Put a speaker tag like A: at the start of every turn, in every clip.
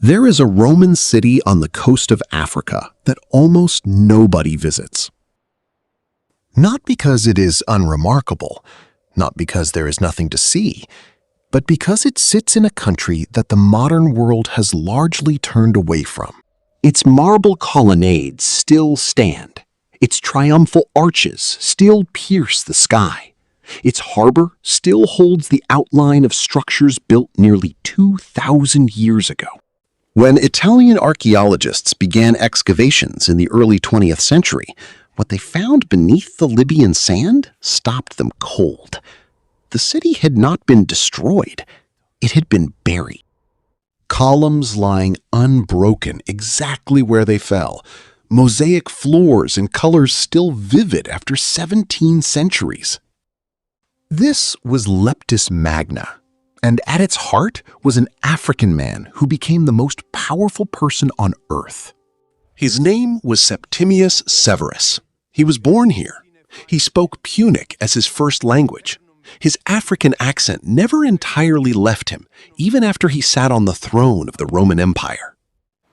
A: There is a Roman city on the coast of Africa that almost nobody visits. Not because it is unremarkable, not because there is nothing to see, but because it sits in a country that the modern world has largely turned away from. Its marble colonnades still stand. Its triumphal arches still pierce the sky. Its harbor still holds the outline of structures built nearly 2,000 years ago. When Italian archaeologists began excavations in the early 20th century, what they found beneath the Libyan sand stopped them cold. The city had not been destroyed, it had been buried. Columns lying unbroken exactly where they fell, mosaic floors in colors still vivid after 17 centuries. This was Leptis Magna, and at its heart was an African man who became the most powerful person on earth. His name was Septimius Severus. He was born here. He spoke Punic as his first language. His African accent never entirely left him, even after he sat on the throne of the Roman Empire.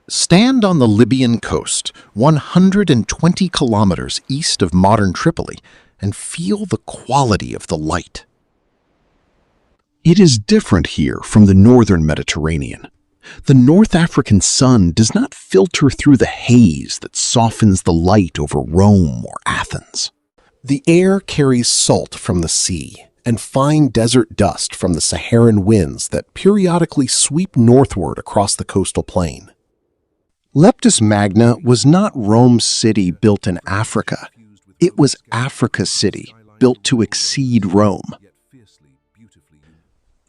A: Stand on the Libyan coast, 120 kilometers east of modern Tripoli, and feel the quality of the light. It is different here from the northern Mediterranean. The North African sun does not filter through the haze that softens the light over Rome or Athens. The air carries salt from the sea and fine desert dust from the Saharan winds that periodically sweep northward across the coastal plain. Leptis Magna was not Rome's city built in Africa. It was Africa's city built to exceed Rome.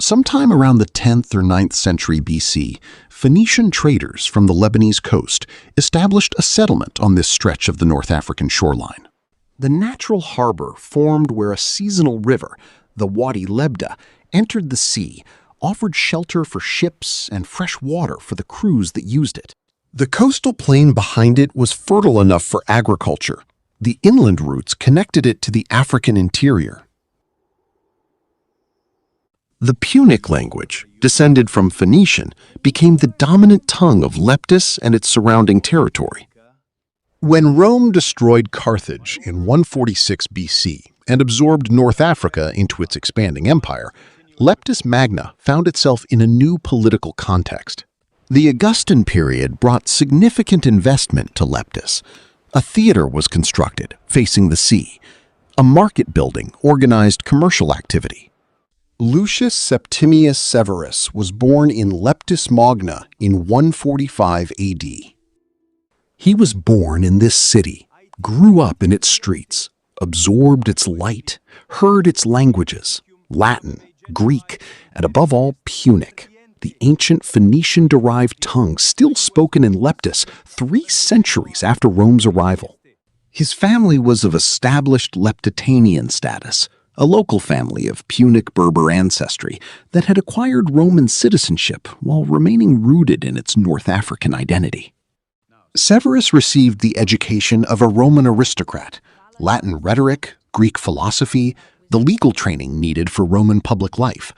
A: Sometime around the 10th or 9th century BC, Phoenician traders from the Lebanese coast established a settlement on this stretch of the North African shoreline. The natural harbor formed where a seasonal river, the Wadi Lebda, entered the sea, offered shelter for ships and fresh water for the crews that used it. The coastal plain behind it was fertile enough for agriculture. The inland routes connected it to the African interior. The Punic language, descended from Phoenician, became the dominant tongue of Leptis and its surrounding territory. When Rome destroyed Carthage in 146 BC and absorbed North Africa into its expanding empire, Leptis Magna found itself in a new political context. The Augustan period brought significant investment to Leptis. A theater was constructed, facing the sea. A market building organized commercial activity. Lucius Septimius Severus was born in Leptis Magna in 145 AD. He was born in this city, grew up in its streets, absorbed its light, heard its languages, Latin, Greek, and above all, Punic, the ancient Phoenician-derived tongue still spoken in Leptis 3 centuries after Rome's arrival. His family was of established Leptitanian status, a local family of Punic Berber ancestry that had acquired Roman citizenship while remaining rooted in its North African identity. Severus received the education of a Roman aristocrat, Latin rhetoric, Greek philosophy, the legal training needed for Roman public life.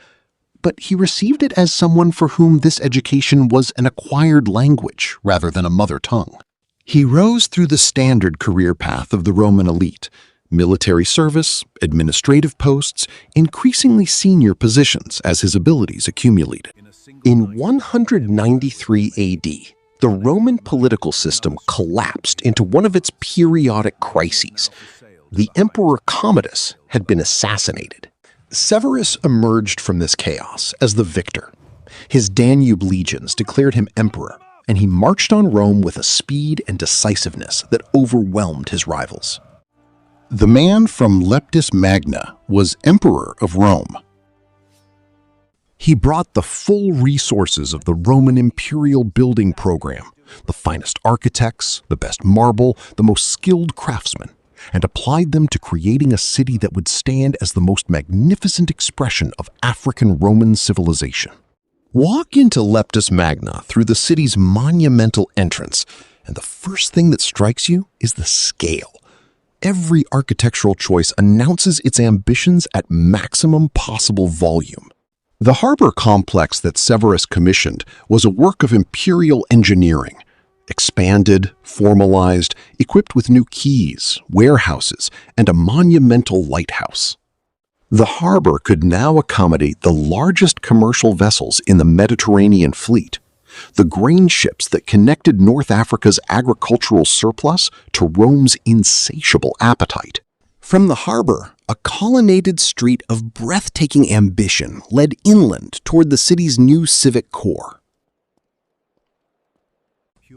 A: But he received it as someone for whom this education was an acquired language rather than a mother tongue. He rose through the standard career path of the Roman elite: military service, administrative posts, increasingly senior positions as his abilities accumulated. In 193 AD, the Roman political system collapsed into one of its periodic crises. The Emperor Commodus had been assassinated. Severus emerged from this chaos as the victor. His Danube legions declared him emperor, and he marched on Rome with a speed and decisiveness that overwhelmed his rivals. The man from Leptis Magna was Emperor of Rome. He brought the full resources of the Roman imperial building program, the finest architects, the best marble, the most skilled craftsmen, and applied them to creating a city that would stand as the most magnificent expression of African Roman civilization. Walk into Leptis Magna through the city's monumental entrance, and the first thing that strikes you is the scale. Every architectural choice announces its ambitions at maximum possible volume. The harbor complex that Severus commissioned was a work of imperial engineering, expanded, formalized, equipped with new quays, warehouses, and a monumental lighthouse. The harbor could now accommodate the largest commercial vessels in the Mediterranean fleet, the grain ships that connected North Africa's agricultural surplus to Rome's insatiable appetite. From the harbor, a colonnaded street of breathtaking ambition led inland toward the city's new civic core.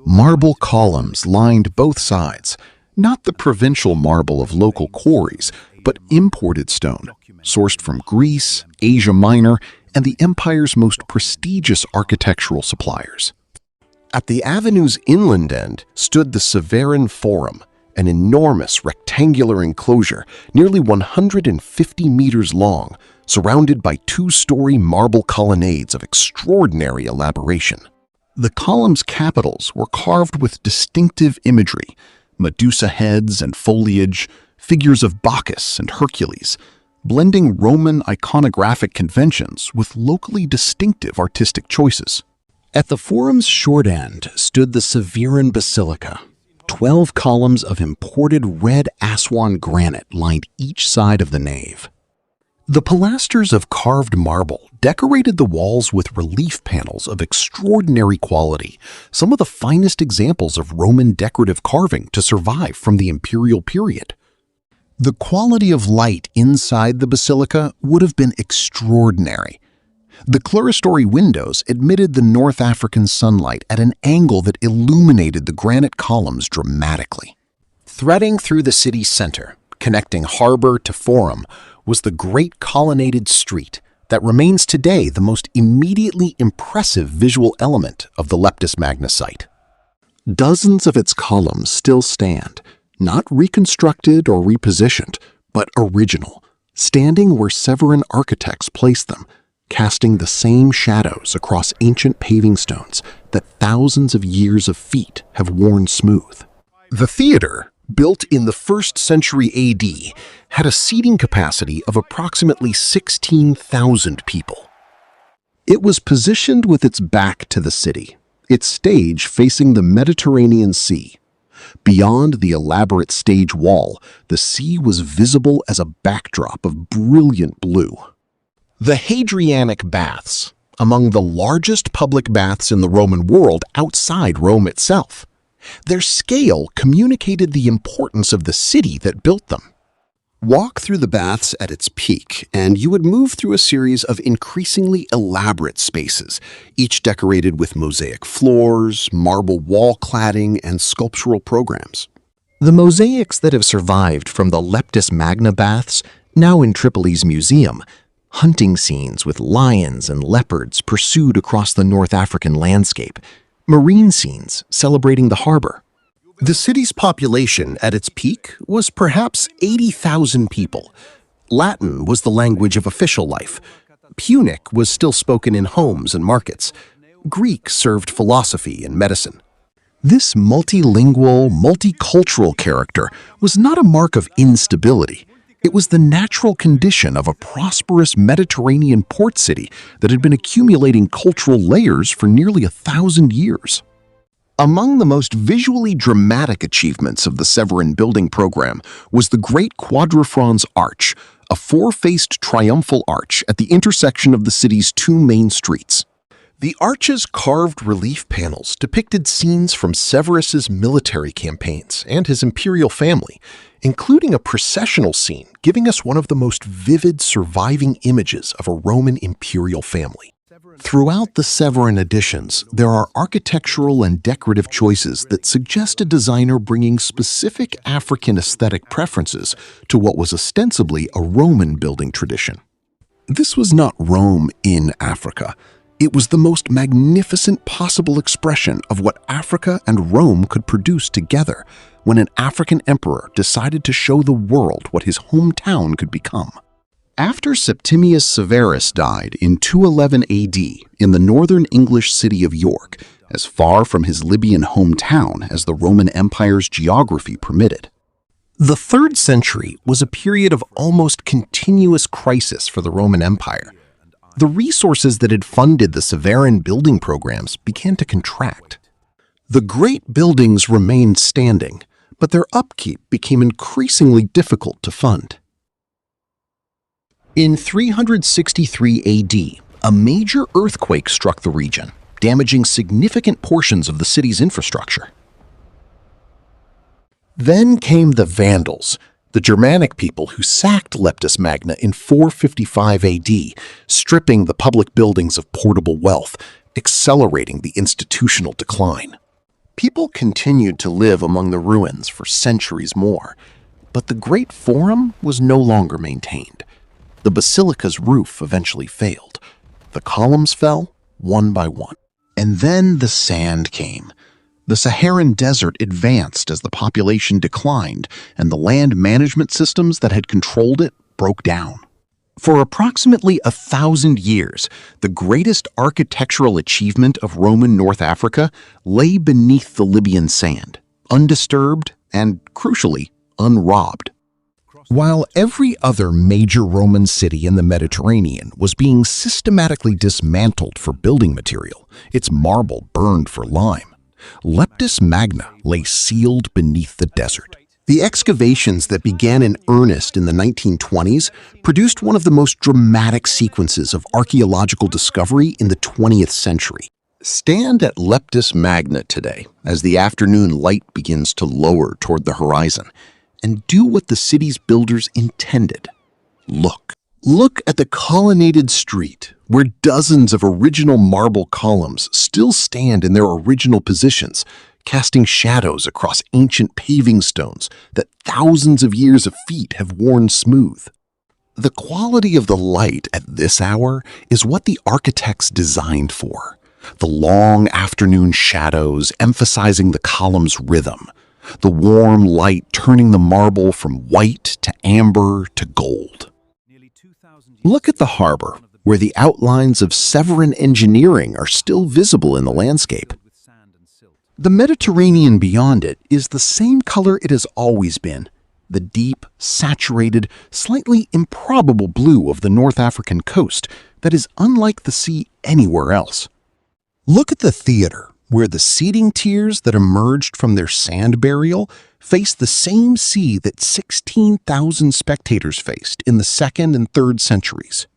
A: Marble columns lined both sides, not the provincial marble of local quarries, but imported stone, sourced from Greece, Asia Minor, and the empire's most prestigious architectural suppliers. At the avenue's inland end stood the Severan Forum, an enormous rectangular enclosure nearly 150 meters long, surrounded by two-story marble colonnades of extraordinary elaboration. The columns' capitals were carved with distinctive imagery, Medusa heads and foliage, figures of Bacchus and Hercules, blending Roman iconographic conventions with locally distinctive artistic choices. At the forum's short end stood the Severan Basilica. 12 columns of imported red Aswan granite lined each side of the nave. The pilasters of carved marble decorated the walls with relief panels of extraordinary quality, some of the finest examples of Roman decorative carving to survive from the imperial period. The quality of light inside the basilica would have been extraordinary. The clerestory windows admitted the North African sunlight at an angle that illuminated the granite columns dramatically. Threading through the city's center, connecting harbor to forum, was the great colonnaded street that remains today the most immediately impressive visual element of the Leptis Magna site. Dozens of its columns still stand, not reconstructed or repositioned, but original, standing where Severan architects placed them, casting the same shadows across ancient paving stones that thousands of years of feet have worn smooth. The theater, built in the 1st century AD, had a seating capacity of approximately 16,000 people. It was positioned with its back to the city, its stage facing the Mediterranean Sea. Beyond the elaborate stage wall, the sea was visible as a backdrop of brilliant blue. The Hadrianic Baths, among the largest public baths in the Roman world outside Rome itself. Their scale communicated the importance of the city that built them. Walk through the baths at its peak, and you would move through a series of increasingly elaborate spaces, each decorated with mosaic floors, marble wall cladding, and sculptural programs. The mosaics that have survived from the Leptis Magna baths, now in Tripoli's museum, hunting scenes with lions and leopards pursued across the North African landscape, marine scenes celebrating the harbor. The city's population at its peak was perhaps 80,000 people. Latin was the language of official life. Punic was still spoken in homes and markets. Greek served philosophy and medicine. This multilingual, multicultural character was not a mark of instability. It was the natural condition of a prosperous Mediterranean port city that had been accumulating cultural layers for nearly 1,000 years. Among the most visually dramatic achievements of the Severan building program was the Great Quadriformes Arch, a four-faced triumphal arch at the intersection of the city's two main streets. The arch's carved relief panels depicted scenes from Severus's military campaigns and his imperial family, including a processional scene giving us one of the most vivid surviving images of a Roman imperial family. Throughout the Severan editions, there are architectural and decorative choices that suggest a designer bringing specific African aesthetic preferences to what was ostensibly a Roman building tradition. This was not Rome in Africa. It was the most magnificent possible expression of what Africa and Rome could produce together when an African emperor decided to show the world what his hometown could become. After Septimius Severus died in 211 AD in the northern English city of York, as far from his Libyan hometown as the Roman Empire's geography permitted, the 3rd century was a period of almost continuous crisis for the Roman Empire. The resources that had funded the Severan building programs began to contract. The great buildings remained standing, but their upkeep became increasingly difficult to fund. In 363 AD, a major earthquake struck the region, damaging significant portions of the city's infrastructure. Then came the Vandals, the Germanic people who sacked Leptis Magna in 455 AD, stripping the public buildings of portable wealth, accelerating the institutional decline. People continued to live among the ruins for centuries more, but the Great Forum was no longer maintained. The basilica's roof eventually failed. The columns fell one by one. And then the sand came. The Saharan desert advanced as the population declined, and the land management systems that had controlled it broke down. For approximately 1,000 years, the greatest architectural achievement of Roman North Africa lay beneath the Libyan sand, undisturbed and, crucially, unrobbed. While every other major Roman city in the Mediterranean was being systematically dismantled for building material, its marble burned for lime, Leptis Magna lay sealed beneath the desert. The excavations that began in earnest in the 1920s produced one of the most dramatic sequences of archaeological discovery in the 20th century. Stand at Leptis Magna today as the afternoon light begins to lower toward the horizon, and do what the city's builders intended. Look. Look at the colonnaded street, where dozens of original marble columns still stand in their original positions, casting shadows across ancient paving stones that thousands of years of feet have worn smooth. The quality of the light at this hour is what the architects designed for. The long afternoon shadows emphasizing the column's rhythm, the warm light turning the marble from white to amber to gold. Look at the harbor, where the outlines of Severan engineering are still visible in the landscape. The Mediterranean beyond it is the same color it has always been, the deep, saturated, slightly improbable blue of the North African coast that is unlike the sea anywhere else. Look at the theater, where the seething tiers that emerged from their sand burial face the same sea that 16,000 spectators faced in the 2nd and 3rd centuries.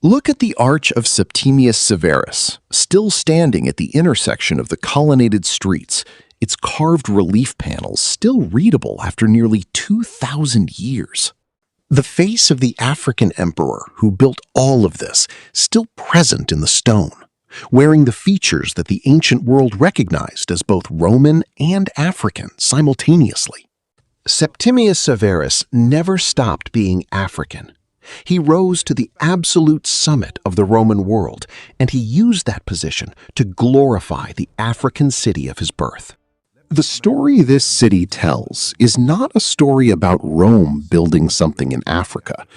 A: Look at the Arch of Septimius Severus, still standing at the intersection of the colonnaded streets, its carved relief panels still readable after nearly 2,000 years. The face of the African emperor who built all of this still present in the stone, wearing the features that the ancient world recognized as both Roman and African simultaneously. Septimius Severus never stopped being African. He rose to the absolute summit of the Roman world, and he used that position to glorify the African city of his birth. The story this city tells is not a story about Rome building something in Africa.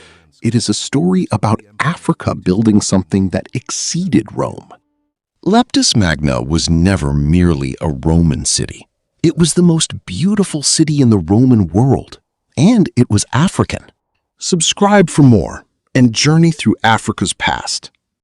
A: It is a story about Africa building something that exceeded Rome. Leptis Magna was never merely a Roman city. It was the most beautiful city in the Roman world, and it was African. Subscribe for more and journey through Africa's past